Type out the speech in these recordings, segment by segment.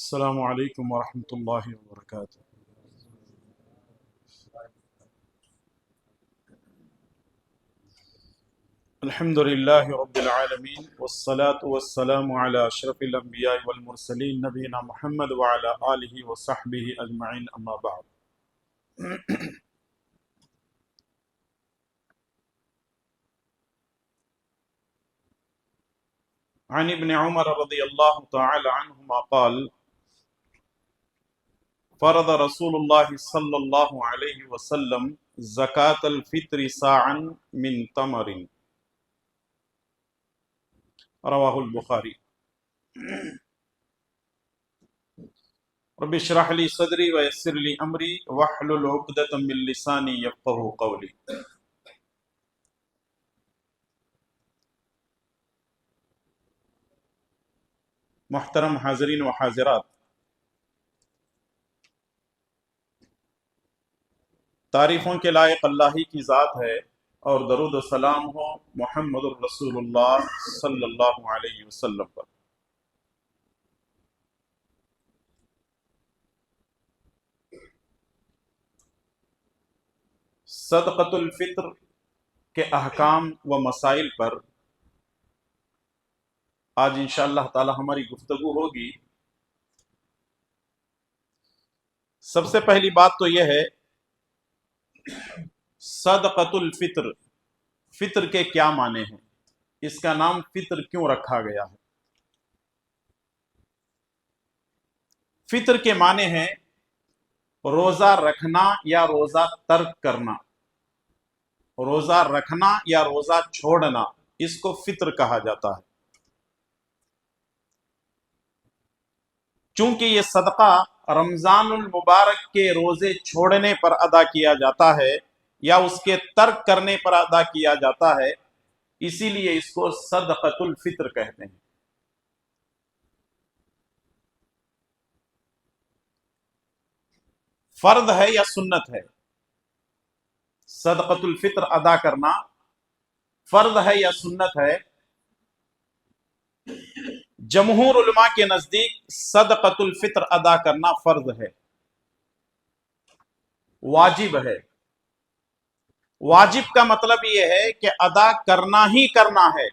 السلام علیکم ورحمۃ اللہ وبرکاتہ۔ الحمد للہ رب العالمین والصلاة والسلام علی اشرف الانبیاء والمرسلین نبینا محمد وعلی آلہ وصحبہ اجمعین، اما بعد۔ عن ابن عمر رضی اللہ تعالی عنہما قال فرض رسول اللہ صلی اللہ علیہ وسلم زکاة الفطر صاعا من تمر، رواہ البخاری۔ رب اشرح لی صدری ویسر لی امری واحلل عقدۃ من لسانی یفقہوا قولی۔ محترم حاضرین و حاضرات، تعریفوں کے لائق اللہ ہی کی ذات ہے، اور درود و سلام ہو محمد الرسول اللہ صلی اللہ علیہ وسلم پر۔ صدقۃ الفطر کے احکام و مسائل پر آج انشاءاللہ تعالی ہماری گفتگو ہوگی۔ سب سے پہلی بات تو یہ ہے، صدقۃ الفطر، فطر کے کیا معنی ہیں، اس کا نام فطر کیوں رکھا گیا ہے؟ فطر کے معنی ہیں روزہ رکھنا یا روزہ ترک کرنا، روزہ رکھنا یا روزہ چھوڑنا، اس کو فطر کہا جاتا ہے۔ چونکہ یہ صدقہ رمضان المبارک کے روزے چھوڑنے پر ادا کیا جاتا ہے یا اس کے ترک کرنے پر ادا کیا جاتا ہے، اسی لیے اس کو صدقۃ الفطر کہتے ہیں۔ فرض ہے یا سنت ہے؟ صدقۃ الفطر ادا کرنا فرض ہے یا سنت ہے؟ جمہور علماء کے نزدیک صدقۃ الفطر ادا کرنا فرض ہے، واجب ہے۔ واجب کا مطلب یہ ہے کہ ادا کرنا ہی کرنا ہے،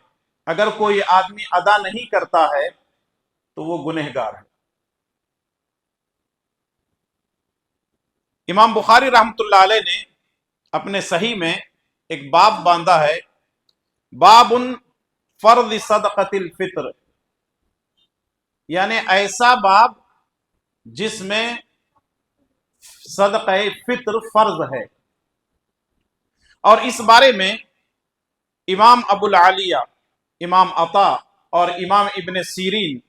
اگر کوئی آدمی ادا نہیں کرتا ہے تو وہ گنہگار ہے۔ امام بخاری رحمۃ اللہ علیہ نے اپنے صحیح میں ایک باب باندھا ہے، باب فرض صدقۃ الفطر، یعنی ایسا باب جس میں صدقہ فطر فرض ہے۔ اور اس بارے میں امام ابو العالیہ، امام عطا اور امام ابن سیرین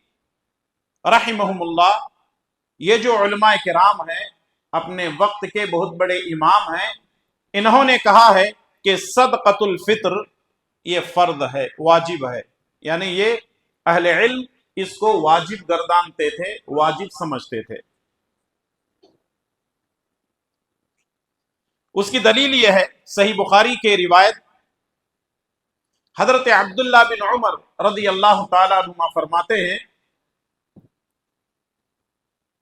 رحمہم اللہ، یہ جو علماء کرام ہیں، اپنے وقت کے بہت بڑے امام ہیں، انہوں نے کہا ہے کہ صدقۃ الفطر یہ فرض ہے، واجب ہے، یعنی یہ اہل علم اس کو واجب گردانتے تھے، واجب سمجھتے تھے۔ اس کی دلیل یہ ہے، صحیح بخاری کے روایت حضرت عبداللہ بن عمر رضی اللہ تعالی عنہما فرماتے ہیں،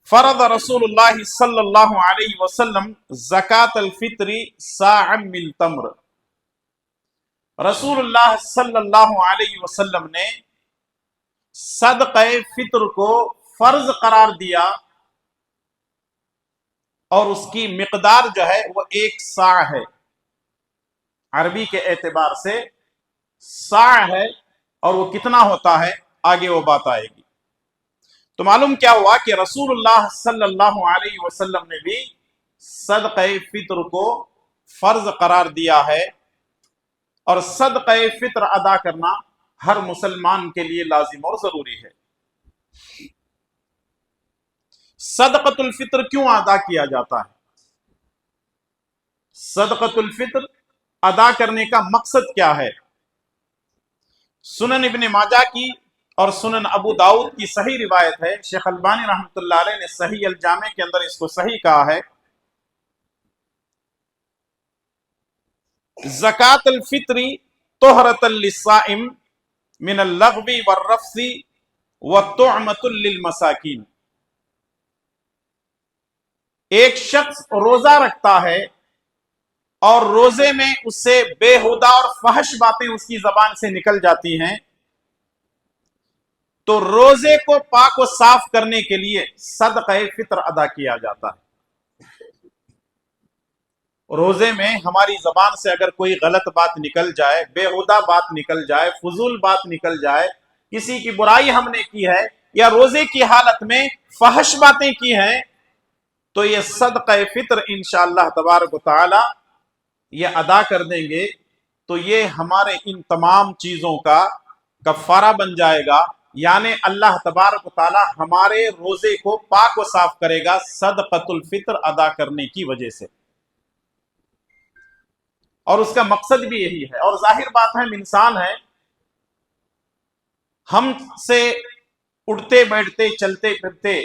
فرض رسول اللہ صلی اللہ علیہ وسلم زکاة الفطر صاعا من تمر، رسول اللہ صلی اللہ علیہ وسلم نے صدقہ فطر کو فرض قرار دیا، اور اس کی مقدار جو ہے وہ 1 صاع ہے، عربی کے اعتبار سے صاع ہے، اور وہ کتنا ہوتا ہے آگے وہ بات آئے گی۔ تو معلوم کیا ہوا کہ رسول اللہ صلی اللہ علیہ وسلم نے بھی صدقہ فطر کو فرض قرار دیا ہے، اور صدقہ فطر ادا کرنا ہر مسلمان کے لیے لازم اور ضروری ہے۔ صدقۃ الفطر کیوں ادا کیا جاتا ہے؟ صدقۃ الفطر ادا کرنے کا مقصد کیا ہے؟ سنن ابن ماجہ کی اور سنن ابو داؤد کی صحیح روایت ہے، شیخ البانی رحمۃ اللہ علیہ نے صحیح الجامع کے اندر اس کو صحیح کہا ہے، زکاة الفطر طہرۃ للصائم من اللغو والرفث وطعمۃ للمساکین، ایک شخص روزہ رکھتا ہے اور روزے میں اس سے بےہودہ اور فحش باتیں اس کی زبان سے نکل جاتی ہیں، تو روزے کو پاک و صاف کرنے کے لیے صدقہ فطر ادا کیا جاتا ہے۔ روزے میں ہماری زبان سے اگر کوئی غلط بات نکل جائے، بےہودہ بات نکل جائے، فضول بات نکل جائے، کسی کی برائی ہم نے کی ہے یا روزے کی حالت میں فحش باتیں کی ہیں، تو یہ صدقہ فطر انشاءاللہ تبارک و تعالی یہ ادا کر دیں گے تو یہ ہمارے ان تمام چیزوں کا کفارہ بن جائے گا، یعنی اللہ تبارک و تعالی ہمارے روزے کو پاک و صاف کرے گا صدقۃ الفطر ادا کرنے کی وجہ سے، اور اس کا مقصد بھی یہی ہے۔ اور ظاہر بات ہے، ہم انسان ہیں، ہم سے اٹھتے بیٹھتے چلتے پھرتے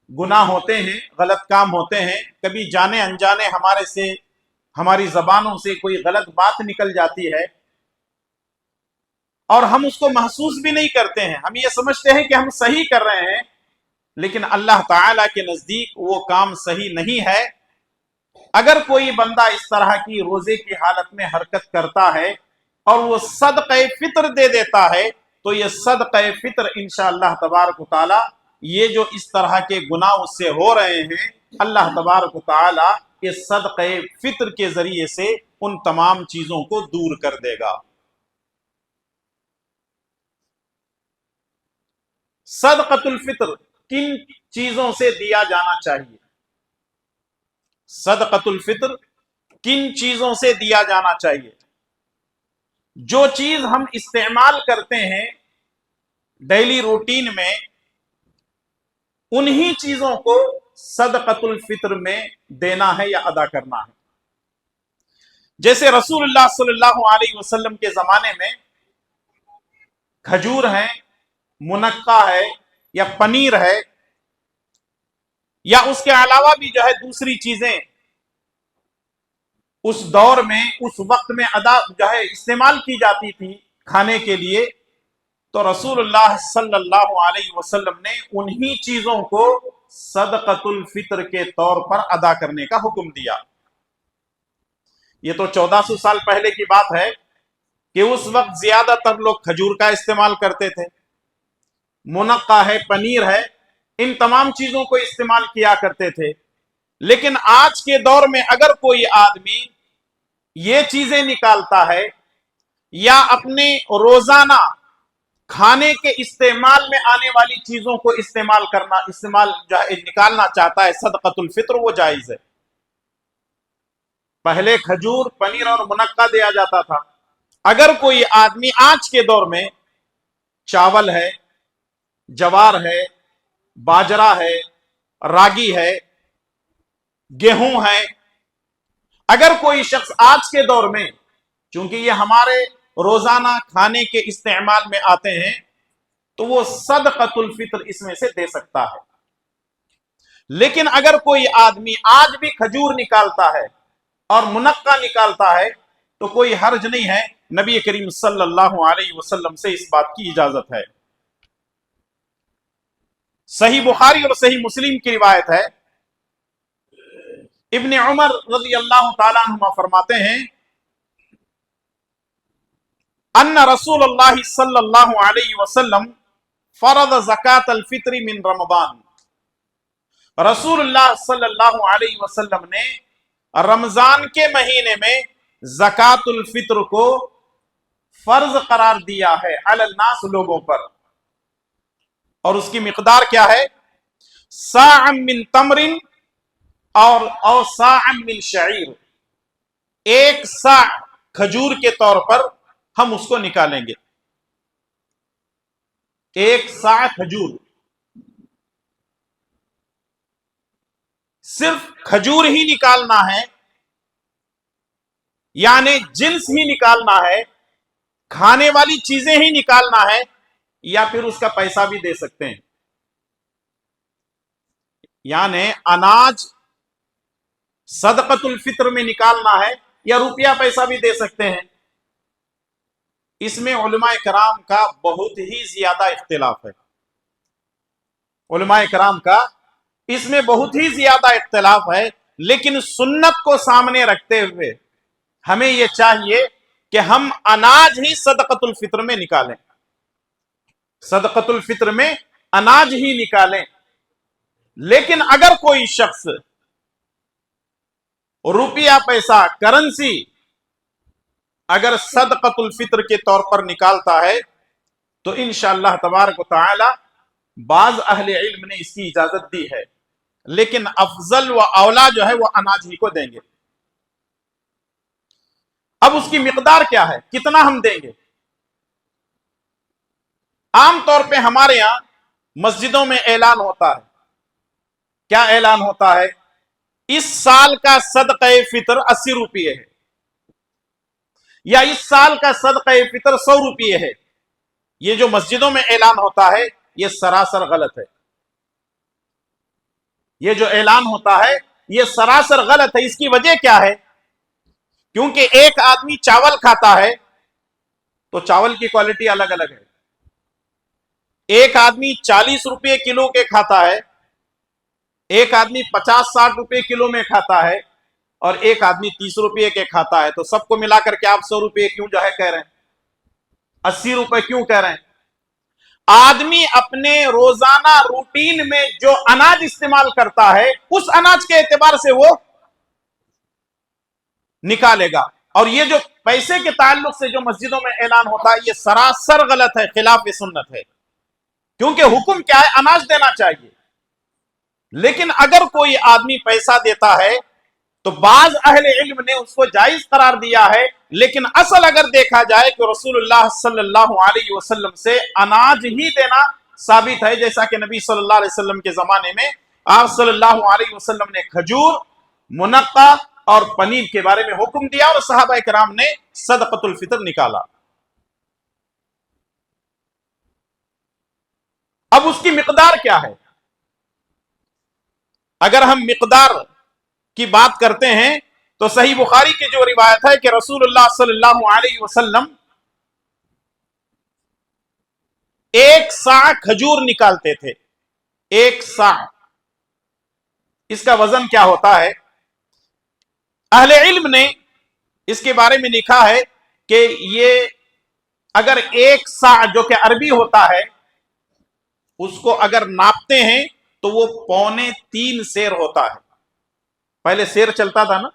گناہ ہوتے ہیں، غلط کام ہوتے ہیں، کبھی جانے انجانے ہماری زبانوں سے کوئی غلط بات نکل جاتی ہے اور ہم اس کو محسوس بھی نہیں کرتے ہیں، ہم یہ سمجھتے ہیں کہ ہم صحیح کر رہے ہیں، لیکن اللہ تعالی کے نزدیک وہ کام صحیح نہیں ہے۔ اگر کوئی بندہ اس طرح کی روزے کی حالت میں حرکت کرتا ہے اور وہ صدقہ فطر دے دیتا ہے تو یہ صدقہ فطر انشاءاللہ تبارک و تعالی یہ جو اس طرح کے گناہ اس سے ہو رہے ہیں، اللہ تبارک و تعالی اس صدقہ فطر کے ذریعے سے ان تمام چیزوں کو دور کر دے گا۔ صدقۃ الفطر کن چیزوں سے دیا جانا چاہیے؟ صدقۃ الفطر کن چیزوں سے دیا جانا چاہیے؟ جو چیز ہم استعمال کرتے ہیں ڈیلی روٹین میں، انہی چیزوں کو صدقۃ الفطر میں دینا ہے یا ادا کرنا ہے۔ جیسے رسول اللہ صلی اللہ علیہ وسلم کے زمانے میں کھجور ہے، منقہ ہے یا پنیر ہے یا اس کے علاوہ بھی جو ہے دوسری چیزیں اس دور میں اس وقت میں استعمال کی جاتی تھی کھانے کے لیے، تو رسول اللہ صلی اللہ علیہ وسلم نے انہی چیزوں کو صدقۃ الفطر کے طور پر ادا کرنے کا حکم دیا۔ یہ تو 1400 سال پہلے کی بات ہے کہ اس وقت زیادہ تر لوگ کھجور کا استعمال کرتے تھے، منقہ ہے، پنیر ہے، ان تمام چیزوں کو استعمال کیا کرتے تھے۔ لیکن آج کے دور میں اگر کوئی آدمی یہ چیزیں نکالتا ہے یا اپنے روزانہ کھانے کے استعمال میں آنے والی چیزوں کو نکالنا چاہتا ہے صدقۃ الفطر، وہ جائز ہے۔ پہلے کھجور، پنیر اور منقہ دیا جاتا تھا، اگر کوئی آدمی آج کے دور میں چاول ہے، جوار ہے، باجرہ ہے، راگی ہے، گیہوں ہے، اگر کوئی شخص آج کے دور میں، چونکہ یہ ہمارے روزانہ کھانے کے استعمال میں آتے ہیں، تو وہ صدقۃ الفطر اس میں سے دے سکتا ہے۔ لیکن اگر کوئی آدمی آج بھی کھجور نکالتا ہے اور منقہ نکالتا ہے تو کوئی حرج نہیں ہے، نبی کریم صلی اللہ علیہ وسلم سے اس بات کی اجازت ہے۔ صحیح بخاری اور صحیح مسلم کی روایت ہے، ابن عمر رضی اللہ تعالیٰ عنہما فرماتے ہیں ان رسول اللہ صلی اللہ علیہ وسلم فرض زکاة الفطر من رمضان، رسول اللہ صلی اللہ علیہ وسلم نے رمضان کے مہینے میں زکاة الفطر کو فرض قرار دیا ہے علی الناس، لوگوں پر، اور اس کی مقدار کیا ہے؟ صاع من تمر اور صاع من شعیر، ایک صاع کھجور کے طور پر ہم اس کو نکالیں گے، ایک صاع کھجور، صرف کھجور ہی نکالنا ہے، یعنی جنس ہی نکالنا ہے، کھانے والی چیزیں ہی نکالنا ہے، یا پھر اس کا پیسہ بھی دے سکتے ہیں، یعنی اناج صدقۃ الفطر میں نکالنا ہے یا روپیہ پیسہ بھی دے سکتے ہیں۔ اس میں علماء کرام کا بہت ہی زیادہ اختلاف ہے، علماء کرام کا اس میں بہت ہی زیادہ اختلاف ہے، لیکن سنت کو سامنے رکھتے ہوئے ہمیں یہ چاہیے کہ ہم اناج ہی صدقۃ الفطر میں نکالیں، صدقۃ الفطر میں اناج ہی نکالیں۔ لیکن اگر کوئی شخص روپیہ پیسہ کرنسی اگر صدقۃ الفطر کے طور پر نکالتا ہے تو انشاءاللہ تبارک و تعالی بعض اہل علم نے اس کی اجازت دی ہے، لیکن افضل و اولا جو ہے وہ اناج ہی کو دیں گے۔ اب اس کی مقدار کیا ہے، کتنا ہم دیں گے؟ عام طور پہ ہمارے یہاں مسجدوں میں اعلان ہوتا ہے، کیا اعلان ہوتا ہے؟ اس سال کا صدقہ فطر 80 روپیے ہے، یا اس سال کا صدقہ فطر 100 روپیے ہے۔ یہ جو مسجدوں میں اعلان ہوتا ہے یہ سراسر غلط ہے، یہ جو اعلان ہوتا ہے یہ سراسر غلط ہے۔ اس کی وجہ کیا ہے؟ کیونکہ ایک آدمی چاول کھاتا ہے تو چاول کی کوالٹی الگ الگ ہے، ایک آدمی 40 روپے کلو کے کھاتا ہے، ایک آدمی 50-60 روپے کلو میں کھاتا ہے، اور ایک آدمی 30 روپے کے کھاتا ہے۔ تو سب کو ملا کر کے آپ 100 روپے کیوں جو ہے کہہ رہے ہیں، 80 روپے کیوں کہہ رہے ہیں؟ آدمی اپنے روزانہ روٹین میں جو اناج استعمال کرتا ہے اس اناج کے اعتبار سے وہ نکالے گا۔ اور یہ جو پیسے کے تعلق سے جو مسجدوں میں اعلان ہوتا ہے یہ سراسر غلط ہے، خلاف سنت ہے، کیونکہ حکم کیا ہے؟ اناج دینا چاہیے۔ لیکن اگر کوئی آدمی پیسہ دیتا ہے تو بعض اہل علم نے اس کو جائز قرار دیا ہے، لیکن اصل اگر دیکھا جائے کہ رسول اللہ صلی اللہ علیہ وسلم سے اناج ہی دینا ثابت ہے، جیسا کہ نبی صلی اللہ علیہ وسلم کے زمانے میں آپ صلی اللہ علیہ وسلم نے کھجور، منقع اور پنیر کے بارے میں حکم دیا، اور صحابہ کرام نے صدقۃ الفطر نکالا۔ اب اس کی مقدار کیا ہے؟ اگر ہم مقدار کی بات کرتے ہیں تو صحیح بخاری کی جو روایت ہے کہ رسول اللہ صلی اللہ علیہ وسلم 1 صاع کھجور نکالتے تھے، 1 صاع۔ اس کا وزن کیا ہوتا ہے؟ اہل علم نے اس کے بارے میں لکھا ہے کہ یہ اگر 1 صاع جو کہ عربی ہوتا ہے اس کو اگر ناپتے ہیں تو وہ 3.25 سیر ہوتا ہے۔ پہلے سیر چلتا تھا نا،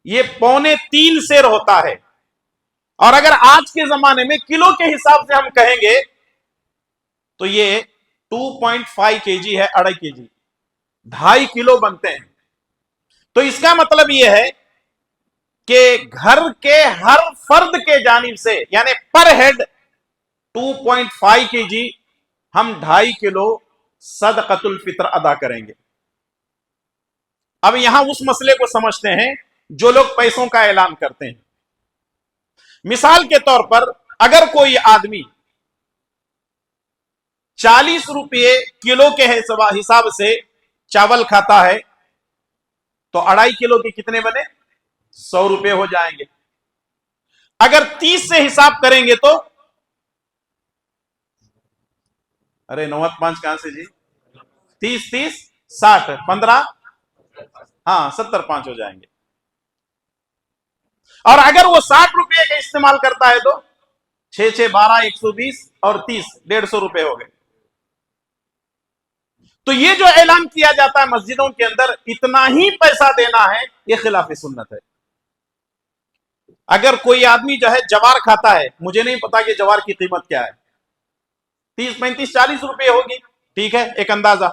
یہ 3.25 سیر ہوتا ہے۔ اور اگر آج کے زمانے میں کلو کے حساب سے ہم کہیں گے تو یہ 2.5 kg ہے، 2.5 kg، 2.5 کلو بنتے ہیں۔ تو اس کا مطلب یہ ہے کہ گھر کے ہر فرد کے جانب سے یعنی پر ہیڈ 2.5 kg ہم 2.5 کلو صدقۃ الفطر ادا کریں گے۔ اب یہاں اس مسئلے کو سمجھتے ہیں جو لوگ پیسوں کا اعلان کرتے ہیں۔ مثال کے طور پر اگر کوئی آدمی 40 روپے کلو کے حساب سے چاول کھاتا ہے تو 2.5 کلو کے کتنے بنے؟ 100 روپے ہو جائیں گے۔ اگر 30 سے حساب کریں گے تو ارے 95 کہاں سے جی؟ 30 60 15 ہاں 70 5 ہو جائیں گے۔ اور اگر وہ 60 روپے کا استعمال کرتا ہے تو 6 12 120 اور 30 150 روپے ہو گئے۔ تو یہ جو اعلان کیا جاتا ہے مسجدوں کے اندر اتنا ہی پیسہ دینا ہے، یہ خلاف سنت ہے۔ اگر کوئی آدمی جو ہے جوار کھاتا ہے، مجھے نہیں پتا کہ جوار کی قیمت کیا ہے، 30 35 40 روپے ہوگی، ٹھیک ہے، ایک اندازہ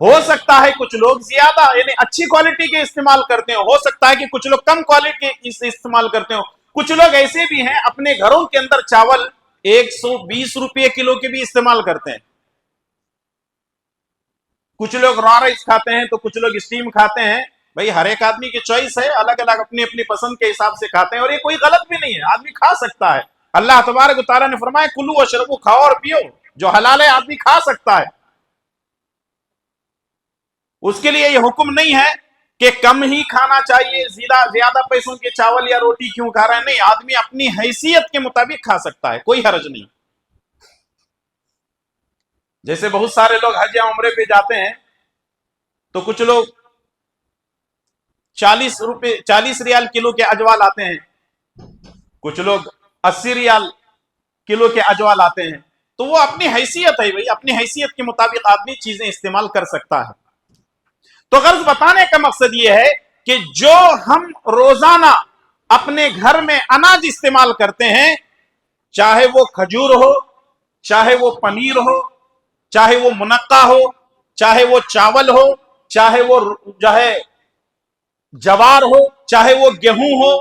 ہو سکتا ہے۔ کچھ لوگ زیادہ یعنی اچھی کوالٹی کے استعمال کرتے ہیں، ہو سکتا ہے کہ کچھ لوگ کم کوالٹی کے استعمال کرتے ہوں۔ کچھ لوگ ایسے بھی ہیں اپنے گھروں کے اندر چاول 120 روپے کلو کے بھی استعمال کرتے ہیں۔ کچھ لوگ را رائس کھاتے ہیں تو کچھ لوگ اسٹیم کھاتے ہیں۔ بھئی ہر ایک آدمی کی چوائس ہے، الگ الگ اپنی اپنی پسند کے حساب سے کھاتے ہیں، اور یہ کوئی غلط بھی نہیں ہے، آدمی کھا سکتا ہے۔ اللہ تبارک و تعالیٰ نے فرمایا کلو واشربو، کھاؤ اور پیو، جو حلال ہے آدمی کھا سکتا ہے۔ اس کے لیے یہ حکم نہیں ہے کہ کم ہی کھانا چاہیے، زیادہ پیسوں کے چاول یا روٹی کیوں کھا رہا ہے، نہیں، آدمی اپنی حیثیت کے مطابق کھا سکتا ہے، کوئی حرج نہیں۔ جیسے بہت سارے لوگ حج یا عمرے پہ جاتے ہیں تو کچھ لوگ 40 ریال کلو کے اجوا لاتے ہیں، کچھ لوگ 80 ریال کلو کے اجوا لاتے ہیں. تو وہ اپنی حیثیت ہے بھائی، اپنی حیثیت کے مطابق آدمی چیزیں استعمال کر سکتا ہے. تو غرض بتانے کا مقصد یہ ہے کہ جو ہم روزانہ اپنے گھر میں اناج استعمال کرتے ہیں، چاہے وہ کھجور ہو، چاہے وہ پنیر ہو، چاہے وہ منقع ہو، چاہے وہ چاول ہو، چاہے وہ جو ہے جوار ہو، چاہے وہ گیہوں ہو،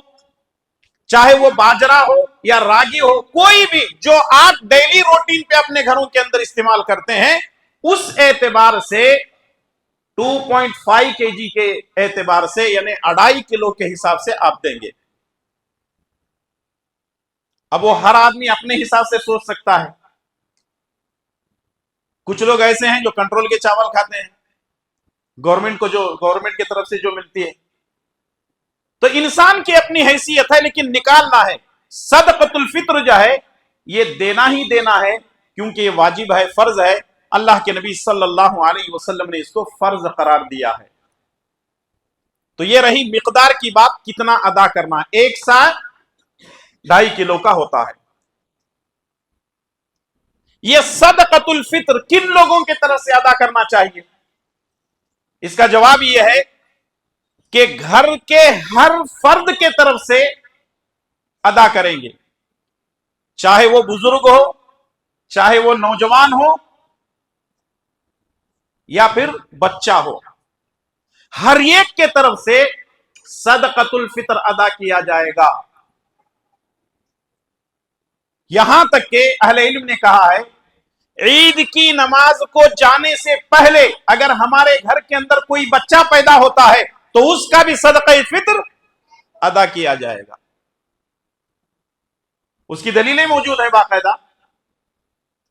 چاہے وہ باجرہ ہو یا راگی ہو، کوئی بھی جو آپ ڈیلی روٹین پہ اپنے گھروں کے اندر استعمال کرتے ہیں، اس اعتبار سے 2.5 کے جی کے اعتبار سے یعنی 2.5 کلو کے حساب سے آپ دیں گے. اب وہ ہر آدمی اپنے حساب سے سوچ سکتا ہے. کچھ لوگ ایسے ہیں جو کنٹرول کے چاول کھاتے ہیں، گورنمنٹ کی طرف سے جو ملتی ہے. تو انسان کی اپنی حیثیت ہے، لیکن نکالنا ہے. صدقۃ الفطر جو ہے یہ دینا ہی دینا ہے، کیونکہ یہ واجب ہے، فرض ہے. اللہ کے نبی صلی اللہ علیہ وسلم نے اس کو فرض قرار دیا ہے. تو یہ رہی مقدار کی بات، کتنا ادا کرنا ہے. ایک سا 2.5 کلو کا ہوتا ہے. یہ صدقۃ الفطر کن لوگوں کی طرف سے ادا کرنا چاہیے؟ اس کا جواب یہ ہے کہ گھر کے ہر فرد کے طرف سے ادا کریں گے، چاہے وہ بزرگ ہو، چاہے وہ نوجوان ہو یا پھر بچہ ہو، ہر ایک کے طرف سے صدقۃ الفطر ادا کیا جائے گا. یہاں تک کہ اہل علم نے کہا ہے عید کی نماز کو جانے سے پہلے اگر ہمارے گھر کے اندر کوئی بچہ پیدا ہوتا ہے تو اس کا بھی صدقہ فطر ادا کیا جائے گا. اس کی دلیلیں موجود ہیں باقاعدہ.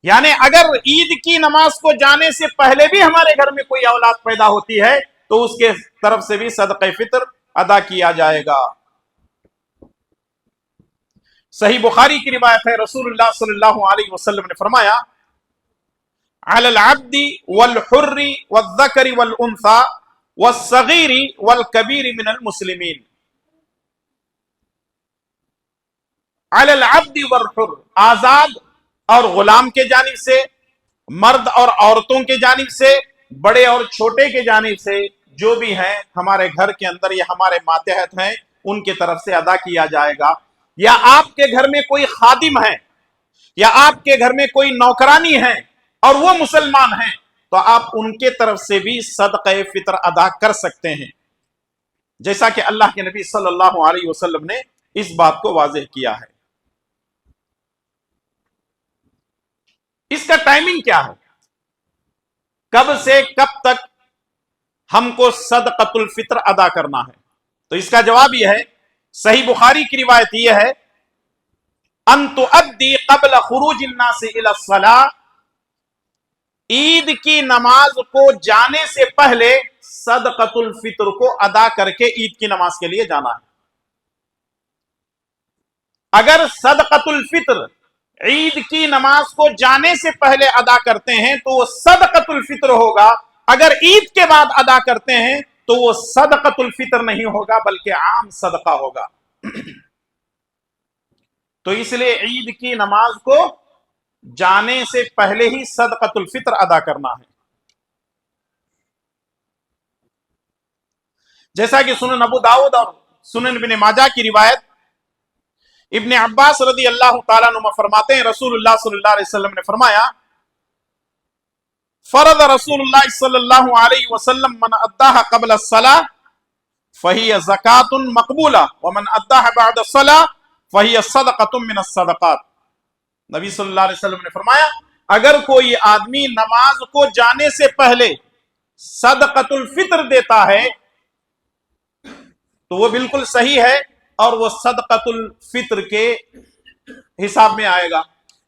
یعنی اگر عید کی نماز کو جانے سے پہلے بھی ہمارے گھر میں کوئی اولاد پیدا ہوتی ہے تو اس کے طرف سے بھی صدقہ فطر ادا کیا جائے گا. صحیح بخاری کی روایت ہے، رسول اللہ صلی اللہ علیہ وسلم نے فرمایا علی العبد والحر والذکر والانثى والصغیر والکبیر من المسلمین. علی العبد والحر، آزاد اور غلام کے جانب سے، مرد اور عورتوں کے جانب سے، بڑے اور چھوٹے کے جانب سے، جو بھی ہیں ہمارے گھر کے اندر یا ہمارے ماتحت ہیں ان کے طرف سے ادا کیا جائے گا. یا آپ کے گھر میں کوئی خادم ہے یا آپ کے گھر میں کوئی نوکرانی ہے اور وہ مسلمان ہیں تو آپ ان کے طرف سے بھی صدقہ فطر ادا کر سکتے ہیں، جیسا کہ اللہ کے نبی صلی اللہ علیہ وسلم نے اس بات کو واضح کیا ہے. اس کا ٹائمنگ کیا ہے؟ کب سے کب تک ہم کو صدقۃ الفطر ادا کرنا ہے؟ تو اس کا جواب یہ ہے، صحیح بخاری کی روایت یہ ہے ان تؤدی قبل خروج الناس الى الصلاۃ، عید کی نماز کو جانے سے پہلے صدقۃ الفطر کو ادا کر کے عید کی نماز کے لیے جانا ہے. اگر صدقۃ الفطر عید کی نماز کو جانے سے پہلے ادا کرتے ہیں تو وہ صدقۃ الفطر ہوگا. اگر عید کے بعد ادا کرتے ہیں تو وہ صدقۃ الفطر نہیں ہوگا بلکہ عام صدقہ ہوگا. تو اس لیے عید کی نماز کو جانے سے پہلے ہی صدقۃ الفطر ادا کرنا ہے. جیسا کہ سنن ابو داؤد اور سنن ابن ماجہ کی روایت، ابن عباس رضی اللہ تعالیٰ عنہ فرماتے ہیں رسول اللہ صلی اللہ علیہ وسلم نے فرمایا فرض رسول اللہ صلی اللہ علیہ وسلم من اداها قبل الصلاة فهي زکاة مقبولہ ومن اداها بعد الصلاة فهي صدقة من الصدقات. نبی صلی اللہ علیہ وسلم نے فرمایا اگر کوئی آدمی نماز کو جانے سے پہلے صدقۃ الفطر دیتا ہے تو وہ بالکل صحیح ہے اور وہ صدقۃ الفطر کے حساب میں آئے گا.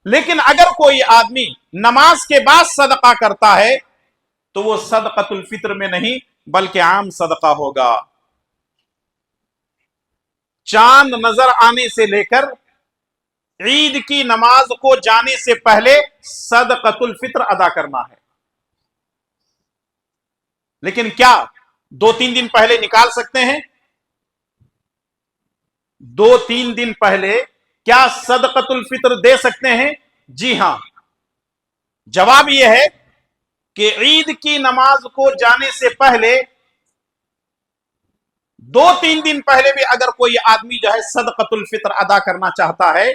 لیکن اگر کوئی آدمی نماز کے بعد صدقہ کرتا ہے تو وہ صدقۃ الفطر میں نہیں بلکہ عام صدقہ ہوگا. چاند نظر آنے سے لے کر عید کی نماز کو جانے سے پہلے صدقۃ الفطر ادا کرنا ہے. لیکن کیا 2-3 دن پہلے نکال سکتے ہیں؟ 2-3 دن پہلے کیا صدقۃ الفطر دے سکتے ہیں؟ جی ہاں. جواب یہ ہے کہ عید کی نماز کو جانے سے پہلے 2-3 دن پہلے بھی اگر کوئی آدمی جو ہے صدقۃ الفطر ادا کرنا چاہتا ہے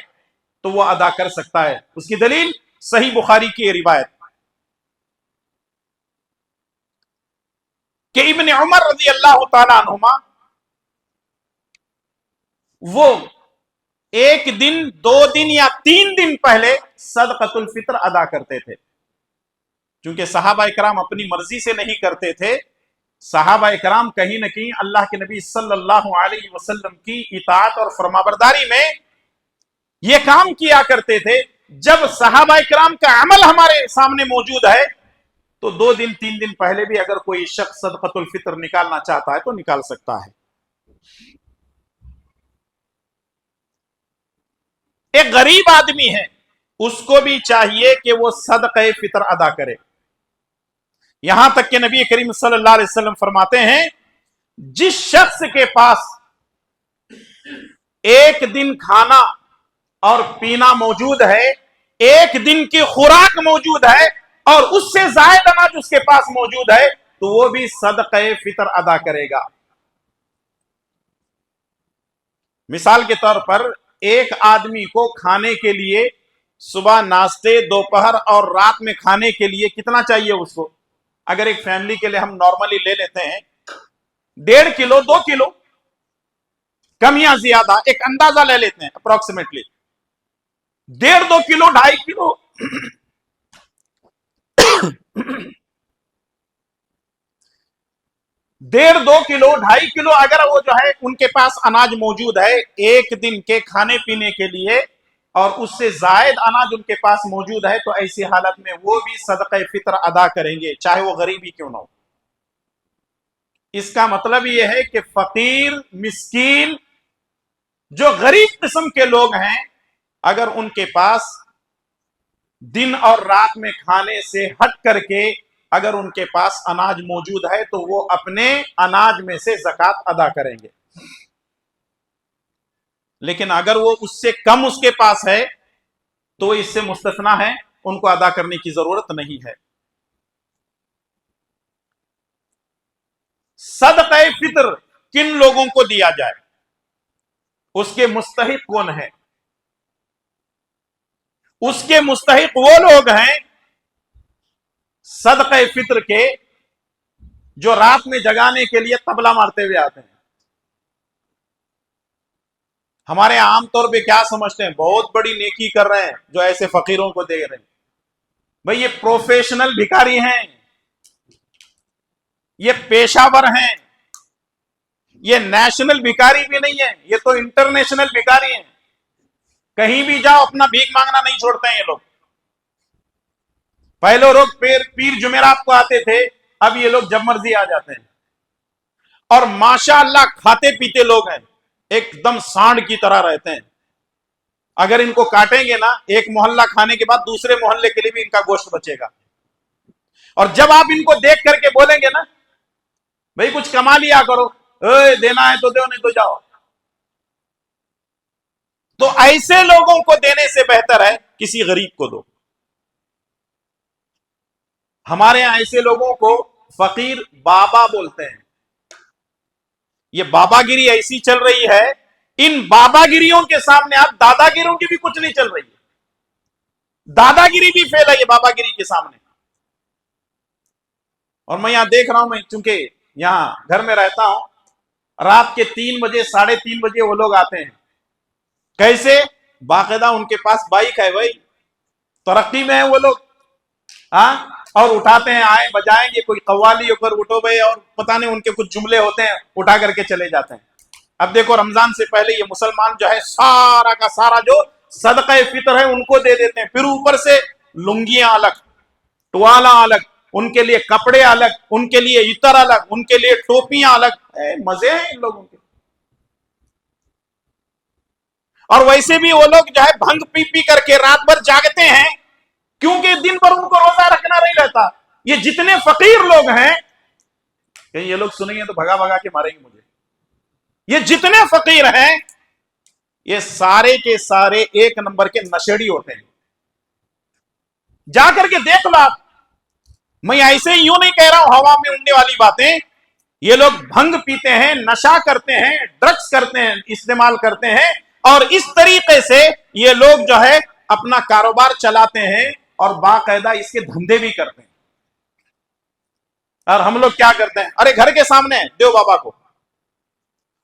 تو وہ ادا کر سکتا ہے. اس کی دلیل صحیح بخاری کی یہ روایت کہ ابن عمر رضی اللہ تعالی عنہما وہ 1 دن 2 دن یا 3 دن پہلے صدقۃ الفطر ادا کرتے تھے. چونکہ صحابہ کرام اپنی مرضی سے نہیں کرتے تھے، صحابہ کرام کہیں نہ کہیں اللہ کے نبی صلی اللہ علیہ وسلم کی اطاعت اور فرمانبرداری میں یہ کام کیا کرتے تھے. جب صحابہ کرام کا عمل ہمارے سامنے موجود ہے تو 2 دن 3 دن پہلے بھی اگر کوئی شخص صدقۃ الفطر نکالنا چاہتا ہے تو نکال سکتا ہے. ایک غریب آدمی ہے، اس کو بھی چاہیے کہ وہ صدقہ فطر ادا کرے. یہاں تک کہ نبی کریم صلی اللہ علیہ وسلم فرماتے ہیں جس شخص کے پاس 1 دن کھانا اور پینا موجود ہے، 1 دن کی خوراک موجود ہے اور اس سے زائد اناج اس کے پاس موجود ہے تو وہ بھی صدقہ فطر ادا کرے گا. مثال کے طور پر ایک آدمی کو کھانے کے لیے صبح ناشتے، دوپہر اور رات میں کھانے کے لیے کتنا چاہیے اس کو؟ اگر ایک فیملی کے لیے ہم نارملی لے لیتے ہیں 1.5 کلو 2 کلو، کم یا زیادہ ایک اندازہ لے لیتے ہیں اپروکسیمیٹلی 1.5-2 کلو 2.5 کلو 1.5-2 کلو 2.5 کلو اگر وہ جو ہے ان کے پاس اناج موجود ہے 1 دن کے کھانے پینے کے لیے اور اس سے زائد اناج ان کے پاس موجود ہے تو ایسی حالت میں وہ بھی صدقہ فطر ادا کریں گے چاہے وہ غریب ہی کیوں نہ ہو. اس کا مطلب یہ ہے کہ فقیر، مسکین، جو غریب قسم کے لوگ ہیں اگر ان کے پاس دن اور رات میں کھانے سے ہٹ کر کے اگر ان کے پاس اناج موجود ہے تو وہ اپنے اناج میں سے زکوٰۃ ادا کریں گے. لیکن اگر وہ اس سے کم اس کے پاس ہے تو وہ اس سے مستثنا ہے، ان کو ادا کرنے کی ضرورت نہیں ہے. صدقہ فطر کن لوگوں کو دیا جائے، اس کے مستحق کون ہیں؟ اس کے مستحق وہ لوگ ہیں صدقہ فطر کے جو رات میں جگانے کے لیے طبلہ مارتے ہوئے آتے ہیں. ہمارے عام طور پہ کیا سمجھتے ہیں بہت بڑی نیکی کر رہے ہیں جو ایسے فقیروں کو دے رہے ہیں. بھئی یہ پروفیشنل بھکاری ہیں، یہ پیشہ ور ہیں، یہ نیشنل بھکاری بھی نہیں ہے، یہ تو انٹرنیشنل بھکاری ہیں. کہیں بھی جاؤ اپنا بھیک مانگنا نہیں چھوڑتے ہیں یہ لوگ. پہلے لوگ پیر جمعرات کو آتے تھے، اب یہ لوگ جب مرضی آ جاتے ہیں. اور ماشاء اللہ کھاتے پیتے لوگ ہیں، ایک دم سانڈ کی طرح رہتے ہیں. اگر ان کو کاٹیں گے نا ایک محلہ کھانے کے بعد دوسرے محلے کے لیے بھی ان کا گوشت بچے گا. اور جب آپ ان کو دیکھ کر کے بولیں گے نا بھئی کچھ کما لیا کرو، دینا ہے تو دو نہیں تو جاؤ، تو ایسے لوگوں کو دینے سے بہتر ہے کسی غریب کو دو. ہمارے یہاں ایسے لوگوں کو فقیر بابا بولتے ہیں. یہ بابا گیری ایسی چل رہی ہے، ان بابا گیریوں کے سامنے آپ دادا گیریوں کی بھی کچھ نہیں چل رہی ہے. دادا گیری بھی فیل ہے یہ بابا گیری کے سامنے. اور میں یہاں دیکھ رہا ہوں، میں چونکہ یہاں گھر میں رہتا ہوں، رات کے 3 بجے 3:30 بجے وہ لوگ آتے ہیں. کیسے؟ باقاعدہ ان کے پاس بائک ہے، بھائی ترقی میں ہے وہ لوگ، ہاں، اور اٹھاتے ہیں، آئے بجائیں گے، کوئی قوالی ہو کر اٹھو بھائی، اور پتہ نہیں ان کے کچھ جملے ہوتے ہیں اٹھا کر کے چلے جاتے ہیں. اب دیکھو رمضان سے پہلے یہ مسلمان جو ہے سارا کا سارا جو صدقہ فطر ہے ان کو دے دیتے ہیں، پھر اوپر سے لنگیاں الگ، ٹوالا الگ، ان کے لیے کپڑے الگ، ان کے لیے عطر الگ، ان کے لیے ٹوپیاں الگ. مزے ہیں ان لوگوں کے. اور ویسے بھی وہ لوگ جو ہے بھنگ پی پی کر کے رات بھر جاگتے ہیں کیونکہ دن بھر ان کو روزہ رکھنا نہیں رہتا. یہ جتنے فقیر لوگ ہیں کہیں یہ لوگ سنیں تو بھگا بھگا کے ماریں گے مجھے. یہ جتنے فقیر ہیں یہ سارے کے سارے ایک نمبر کے نشیڑی ہوتے ہیں. جا کر کے دیکھ لو آپ. میں ایسے یوں نہیں کہہ رہا ہوں ہوا میں اڑنے والی باتیں. یہ لوگ بھنگ پیتے ہیں، نشہ کرتے ہیں، ڈرگس کرتے ہیں، استعمال کرتے ہیں، اور اس طریقے سے یہ لوگ جو ہے اپنا کاروبار چلاتے ہیں اور باقاعدہ اس کے دھندے بھی کرتے ہیں. اور ہم لوگ کیا کرتے ہیں؟ ارے گھر کے سامنے دیو بابا کو،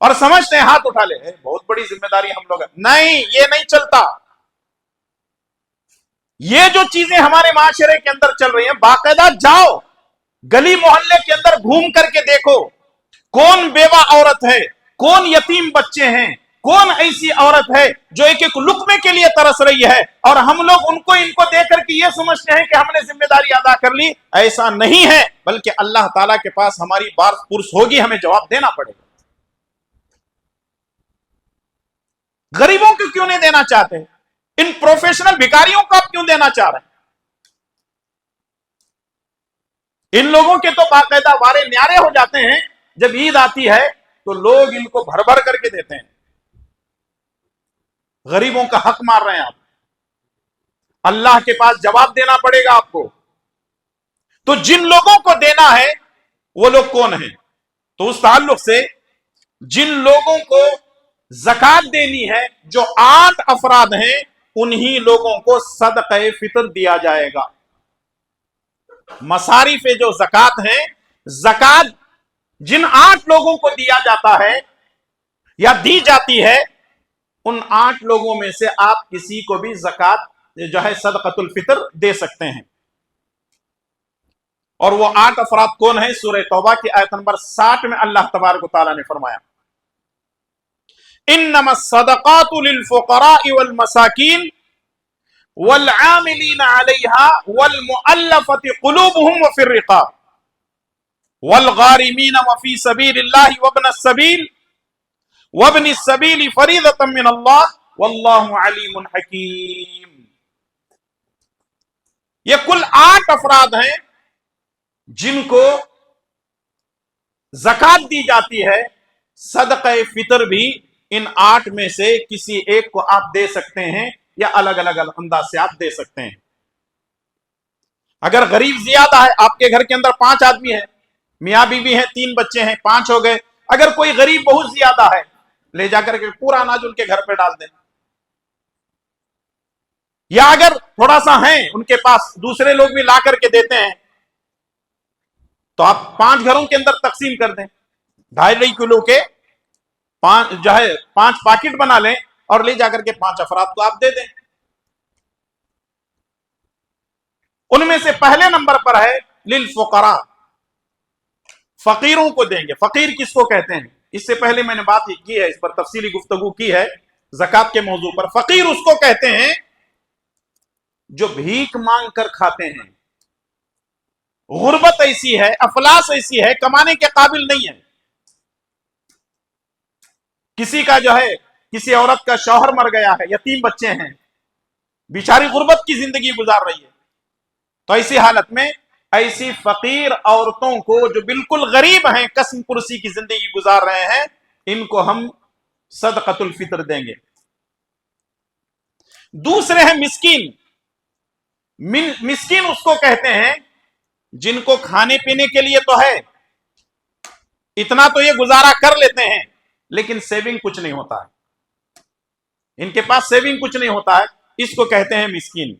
اور سمجھتے ہیں ہاتھ اٹھا لے بہت بڑی ذمہ داری ہم لوگ. نہیں، یہ نہیں چلتا. یہ جو چیزیں ہمارے معاشرے کے اندر چل رہی ہیں، باقاعدہ جاؤ گلی محلے کے اندر گھوم کر کے دیکھو کون بیوہ عورت ہے، کون یتیم بچے ہیں، کون ایسی عورت ہے جو ایک ایک لقمے کے لیے ترس رہی ہے، اور ہم لوگ ان کو دیکھ کر کے یہ سمجھتے ہیں کہ ہم نے ذمہ داری ادا کر لی. ایسا نہیں ہے، بلکہ اللہ تعالیٰ کے پاس ہماری بات پرس ہوگی، ہمیں جواب دینا پڑے گا. غریبوں کو کیوں نہیں دینا چاہتے؟ ان پروفیشنل بھکاریوں کو آپ کیوں دینا چاہ رہے ہیں؟ ان لوگوں کے تو باقاعدہ وارے نیارے ہو جاتے ہیں. جب عید آتی ہے تو لوگ ان کو بھر بھر کر کے دیتے ہیں. غریبوں کا حق مار رہے ہیں آپ. اللہ کے پاس جواب دینا پڑے گا آپ کو. تو جن لوگوں کو دینا ہے وہ لوگ کون ہیں؟ تو اس تعلق سے جن لوگوں کو زکات دینی ہے، جو 8 افراد ہیں، انہی لوگوں کو صدقہ فطر دیا جائے گا. مصارف جو زکات ہیں، زکات جن 8 لوگوں کو دیا جاتا ہے یا دی جاتی ہے، ان 8 لوگوں میں سے آپ کسی کو بھی زکات جو ہے صدقۃ الفطر دے سکتے ہیں. اور وہ 8 افراد کون ہیں؟ سورہ توبہ کی آیت نمبر 60 میں اللہ تبارک و تعالیٰ نے فرمایا انما الصدقات للفقراء والمساکین والعاملین علیہا والمؤلفۃ قلوبہم وفی الرقاب والغارمین وفی سبیل اللہ وابن السبیل فریضۃ من اللہ واللہ علیم حکیم. یہ کل 8 افراد ہیں جن کو زکات دی جاتی ہے. صدقہ فطر بھی ان 8 میں سے کسی ایک کو آپ دے سکتے ہیں، یا الگ الگ انداز سے آپ دے سکتے ہیں. اگر غریب زیادہ ہے، آپ کے گھر کے اندر 5 آدمی ہیں، میاں بیوی ہیں، 3 بچے ہیں، 5 ہو گئے. اگر کوئی غریب بہت زیادہ ہے، لے جا کر کے پورا اناج ان کے گھر پہ ڈال دیں. یا اگر تھوڑا سا ہیں ان کے پاس، دوسرے لوگ بھی لا کر کے دیتے ہیں، تو آپ 5 گھروں کے اندر تقسیم کر دیں. 2.5 کلو کے 5 پاکٹ بنا لیں اور لے جا کر کے 5 افراد کو آپ دے دیں. ان میں سے پہلے نمبر پر ہے للفقراء، فقیروں کو دیں گے. فقیر کس کو کہتے ہیں؟ اس سے پہلے میں نے بات کی ہے، اس پر تفصیلی گفتگو کی ہے زکات کے موضوع پر. فقیر اس کو کہتے ہیں جو بھیک مانگ کر کھاتے ہیں. غربت ایسی ہے، افلاس ایسی ہے، کمانے کے قابل نہیں ہے. کسی کا جو ہے، کسی عورت کا شوہر مر گیا ہے، یتیم بچے ہیں، بیچاری غربت کی زندگی گزار رہی ہے. تو ایسی حالت میں ایسی فقیر عورتوں کو جو بالکل غریب ہیں، قسم پرسی کی زندگی گزار رہے ہیں، ان کو ہم صدقۃ الفطر دیں گے. دوسرے ہیں مسکین. مسکین اس کو کہتے ہیں جن کو کھانے پینے کے لیے تو ہے، اتنا تو یہ گزارا کر لیتے ہیں، لیکن سیونگ کچھ نہیں ہوتا ہے، ان کے پاس سیونگ کچھ نہیں ہوتا ہے. اس کو کہتے ہیں مسکین.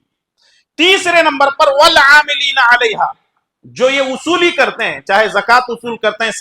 تیسرے نمبر پر والعاملین علیہا، جو یہ وصولی کرتے ہیں، چاہے زکات وصول کرتے ہیں،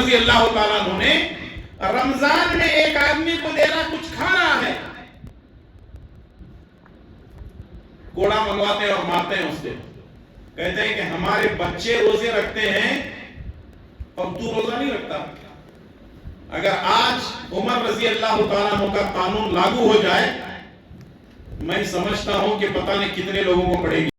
رضی اللہ تعالیٰ عنہ نے رمضان میں ایک آدمی کو دینا کچھ کھا رہا ہے، کوڑا منگواتے ہیں اور مارتے ہیں اس سے، کہتے ہیں کہ ہمارے بچے روزے رکھتے ہیں اور تو روزہ نہیں رکھتا۔ اگر آج عمر رضی اللہ تعالیٰ عنہ کا قانون لاگو ہو جائے، میں سمجھتا ہوں کہ پتہ نہیں کتنے لوگوں کو پڑے گی۔